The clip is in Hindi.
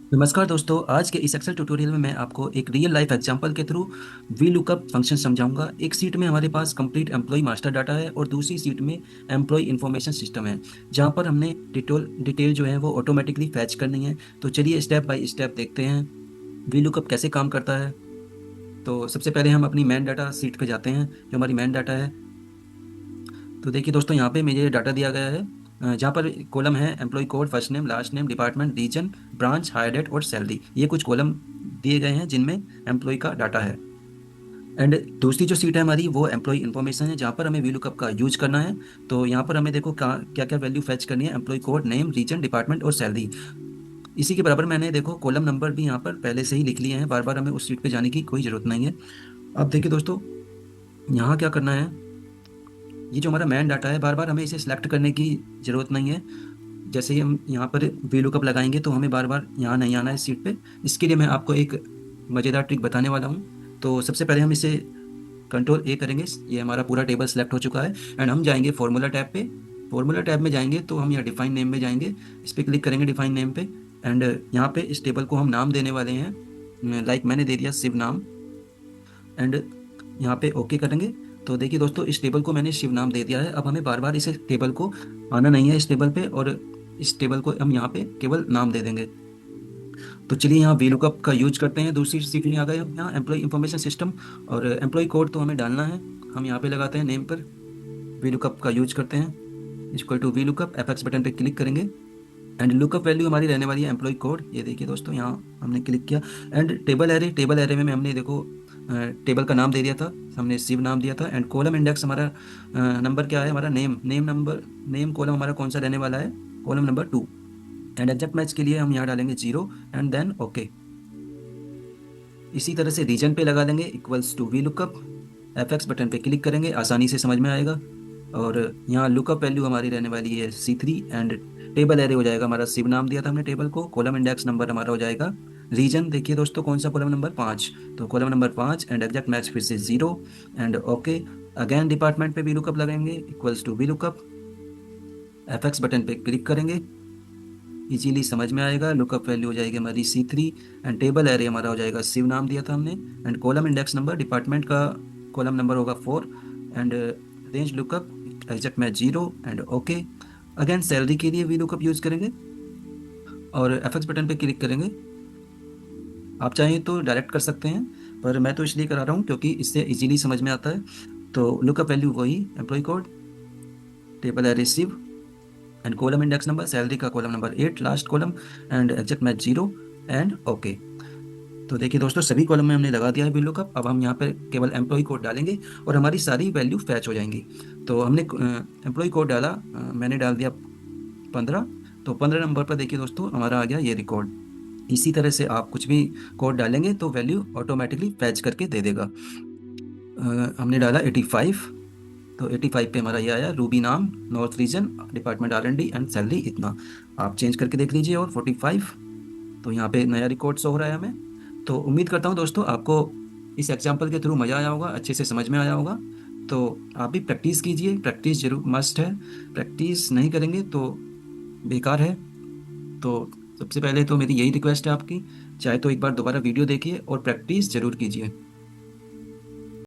नमस्कार दोस्तों, आज के इस एक्सेल ट्यूटोरियल में मैं आपको एक रियल लाइफ एग्जांपल के थ्रू वी लुकअप फंक्शन समझाऊंगा। एक सीट में हमारे पास कंप्लीट एम्प्लॉय मास्टर डाटा है और दूसरी सीट में एम्प्लॉय इंफॉर्मेशन सिस्टम है, जहां पर हमने डिटेल जो है वो ऑटोमेटिकली फैच करनी है। तो चलिए स्टेप बाय स्टेप देखते हैं वी लुकअप कैसे काम करता है। तो सबसे पहले हम अपनी मैन डाटा सीट पे जाते हैं, जो हमारी मैन डाटा है। तो देखिए दोस्तों, यहाँ पे मुझे डाटा दिया गया है, जहाँ पर कॉलम है employ code, first name, last name, department, region, branch, hire date और सैलरी। ये कुछ कॉलम दिए गए हैं जिनमें एम्प्लॉय का डाटा है। एंड दूसरी जो सीट है हमारी वो एम्प्लॉय इन्फॉर्मेशन है, जहाँ पर हमें वी लुकअप का यूज करना है। तो यहाँ पर हमें देखो क्या क्या वैल्यू फैच करनी है, employ code, name, region, department और सैलरी। इसी के बराबर मैंने देखो कॉलम नंबर भी यहाँ पर पहले से ही लिख लिए हैं, बार बार हमें उस सीट पे जाने की कोई जरूरत नहीं है। अब देखिए दोस्तों, यहाँ क्या करना है, ये जो हमारा मैन डाटा है बार बार हमें इसे सिलेक्ट करने की ज़रूरत नहीं है। जैसे ही हम यहाँ पर वी लुकअप लगाएंगे तो हमें बार बार यहाँ नहीं आना है इस सीट पे। इसके लिए मैं आपको एक मज़ेदार ट्रिक बताने वाला हूँ। तो सबसे पहले हम इसे कंट्रोल ए करेंगे, ये हमारा पूरा टेबल सेलेक्ट हो चुका है। एंड हम जाएंगे फॉर्मूला टैब पे। फॉर्मूला टैब में जाएंगे तो हम यहाँ डिफाइन नेम में जाएंगे, इस पर क्लिक करेंगे डिफाइन नेम पे। एंड यहाँ पे इस टेबल को हम नाम देने वाले हैं, लाइक मैंने दे दिया शिव नाम। एंड यहाँ पे ओके करेंगे। तो देखिए दोस्तों, इस टेबल को मैंने शिव नाम दे दिया है। अब हमें बार बार इस टेबल को आना नहीं है इस टेबल पे, और इस टेबल को हम यहाँ पे केवल नाम दे देंगे। तो चलिए यहाँ वी लुकअप का यूज करते हैं। दूसरी सीट में आ गए हम यहाँ एम्प्लॉय इंफॉर्मेशन सिस्टम, और एम्प्लॉय कोड तो हमें डालना है। हम यहाँ पे लगाते हैं नेम पर, वी लुकअप का यूज करते हैं, equal to V lookup, F button पे क्लिक करेंगे। एंड लुकअप वैल्यू हमारी रहने वाली है एम्प्लॉय कोड। ये देखिए दोस्तों, यहाँ हमने क्लिक किया। एंड टेबल एरे में हमने देखो टेबल का नाम दे दिया था, हमने शिव नाम दिया था। एंड कॉलम इंडेक्स हमारा नंबर क्या है, हमारा नेम नंबर, नेम कॉलम हमारा कौन सा रहने वाला है, column number 2। And exact match के लिए हम यहाँ डालेंगे 0 एंड देन ओके। इसी तरह से रीजन पे लगा देंगे equals to V lookup, F button पे क्लिक करेंगे, आसानी से समझ में आएगा। और यहाँ लुकअप वैल्यू हमारी रहने वाली है C3। एंड टेबल एरे हो जाएगा हमारा, शिव नाम दिया था हमने टेबल को, कॉलम इंडेक्स नंबर हमारा हो जाएगा रीजन। देखिए दोस्तों, कौन सा कॉलम नंबर 5, तो column number 5। And exact match फिर से 0 एंड ओके। अगेन डिपार्टमेंट पे वी लुकअप लगाएंगे equals to V lookup, F button पे क्लिक करेंगे, इजीली समझ में आएगा। लुकअप वैल्यू हो जाएगी हमारी C3। एंड टेबल एरे हमारा हो जाएगा, शिव नाम दिया था हमने। And column index number, department का कॉलम नंबर होगा 4। And range lookup, exact match 0 and okay. Again salary के लिए वी लुकअप यूज करेंगे और एफ बटन पे क्लिक करेंगे। आप चाहें तो डायरेक्ट कर सकते हैं, पर मैं तो इसलिए करा रहा हूँ क्योंकि इससे इजीली समझ में आता है। तो लुकअप वैल्यू वही एम्प्लॉय कोड, टेबल एरे शिव, and column index number, salary का column number 8 last column, and exact match 0 and okay. तो देखिए दोस्तों, सभी कॉलम में हमने लगा दिया है बिलो का। अब हम यहाँ पे केवल एम्प्लॉय कोड डालेंगे और हमारी सारी वैल्यू फैच हो जाएंगी। तो हमने एम्प्लॉय कोड डाला, मैंने डाल दिया 15। तो 15 नंबर पर देखिए दोस्तों हमारा आ गया ये रिकॉर्ड। इसी तरह से आप कुछ भी कोड डालेंगे तो वैल्यू ऑटोमेटिकली फैच करके दे देगा। हमने डाला 85, तो 85 पे हमारा ये आया, रूबी नाम, north region, department R&D and salary इतना। आप चेंज करके देख लीजिए। और 45, तो यहाँ पे नया रिकॉर्ड शो हो रहा है हमें। तो उम्मीद करता हूँ दोस्तों आपको इस एग्जाम्पल के थ्रू मज़ा आया होगा, अच्छे से समझ में आया होगा। तो आप भी प्रैक्टिस कीजिए, प्रैक्टिस जरूर मस्ट है। प्रैक्टिस नहीं करेंगे तो बेकार है। तो सबसे पहले तो मेरी यही रिक्वेस्ट है आपकी, चाहे तो एक बार दोबारा वीडियो देखिए और प्रैक्टिस जरूर कीजिए।